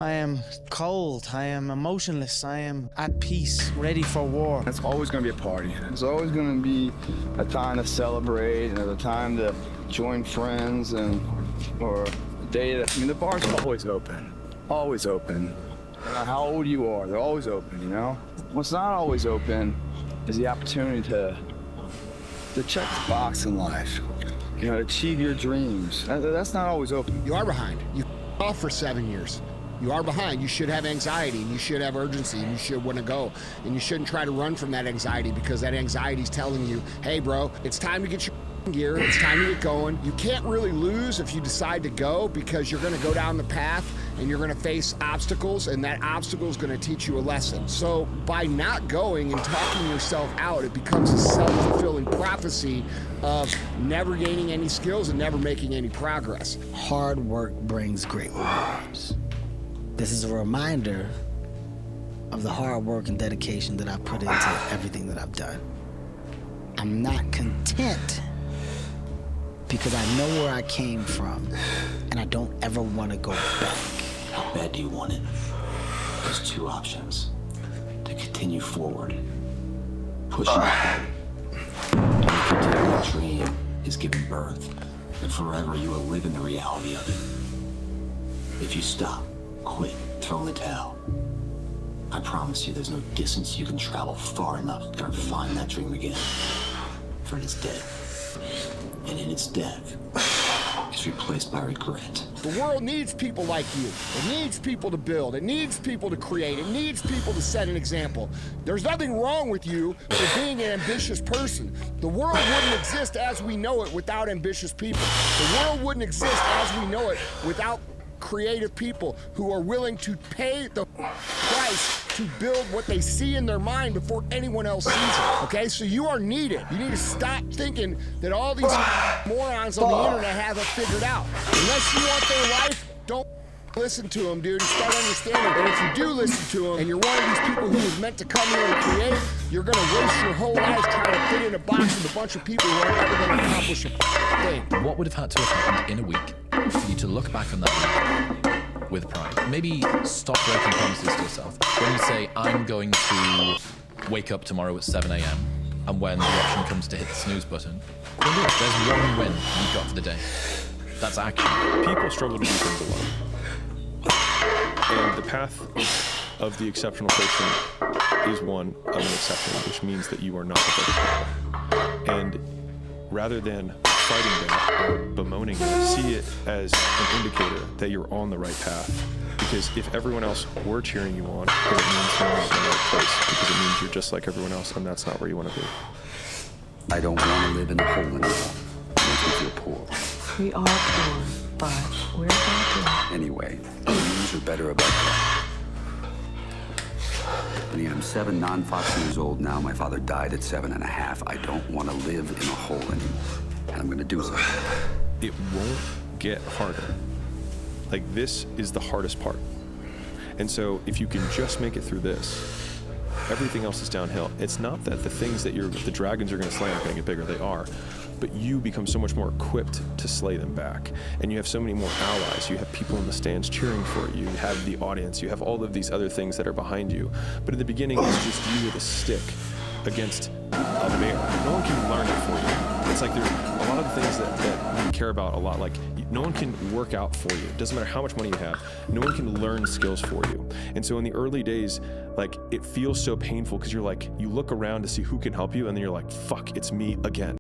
I am cold, I am emotionless, I am at peace, ready for war. It's always going to be a party. It's always going to be a time to celebrate and a time to join friends or a day that, the bar's always open. Always open. No matter how old you are, they're always open, you know? What's not always open is the opportunity to check the box in life. To achieve your dreams. That's not always open. You are behind. You off for 7 years. You are behind. You should have anxiety, and you should have urgency, and you should want to go. And you shouldn't try to run from that anxiety, because that anxiety is telling you, hey, bro, it's time to get your gear. It's time to get going. You can't really lose if you decide to go, because you're going to go down the path and you're going to face obstacles, and that obstacle is going to teach you a lesson. So by not going and talking yourself out, it becomes a self-fulfilling prophecy of never gaining any skills and never making any progress. Hard work brings great rewards. This is a reminder of the hard work and dedication that I put into everything that I've done. I'm not content because I know where I came from, and I don't ever want to go back. How bad do you want it? There's two options. To continue forward, pushing ahead, and to protect your dream is giving birth, and forever you will live in the reality of it. If you stop, quit, throw in the towel, I promise you there's no distance you can travel far enough to find that dream again. For it is dead. And in its death, it's replaced by regret. The world needs people like you. It needs people to build. It needs people to create. It needs people to set an example. There's nothing wrong with you for being an ambitious person. The world wouldn't exist as we know it without ambitious people. The world wouldn't exist as we know it without creative people who are willing to pay the price to build what they see in their mind before anyone else sees it, okay? So you are needed. You need to stop thinking that all these morons on the internet have it figured out. Unless you want their life, don't listen to them, dude, and start understanding. And if you do listen to them, and you're one of these people who was meant to come here and create, you're gonna waste your whole life trying to fit in a box with a bunch of people who are never gonna accomplish a thing. What would have had to have happened in a week for you to look back on that week with pride? Maybe stop breaking promises to yourself. When you say, I'm going to wake up tomorrow at 7 a.m. and when the option comes to hit the snooze button, then do it. There's one win you've got for the day. That's action. People struggle to do things alone. And the path of the exceptional person is one of an exception, which means that you are not the better. And rather than fighting them or bemoaning them, see it as an indicator that you're on the right path. Because if everyone else were cheering you on, then it means you're not in the right place, because it means you're just like everyone else, and that's not where you want to be. I don't want to live in a hole anymore. It makes me feel poor. We are poor, but we're happy. Anyway, the news are better about that. I'm 7 non-Fox years old now. My father died at 7.5. I don't want to live in a hole anymore. And I'm going to do something. It won't get harder. Like, this is the hardest part. And so if you can just make it through this, everything else is downhill. It's not that the things that the dragons are going to slay are going to get bigger. They are. But you become so much more equipped to slay them back. And you have so many more allies. You have people in the stands cheering for you. You have the audience. You have all of these other things that are behind you. But in the beginning, it's just you with a stick against a bear. No one can learn it for you. It's like there's a lot of things that we care about a lot. Like, no one can work out for you. It doesn't matter how much money you have. No one can learn skills for you. And so in the early days, like, it feels so painful because you're like, you look around to see who can help you, and then you're like, fuck, it's me again.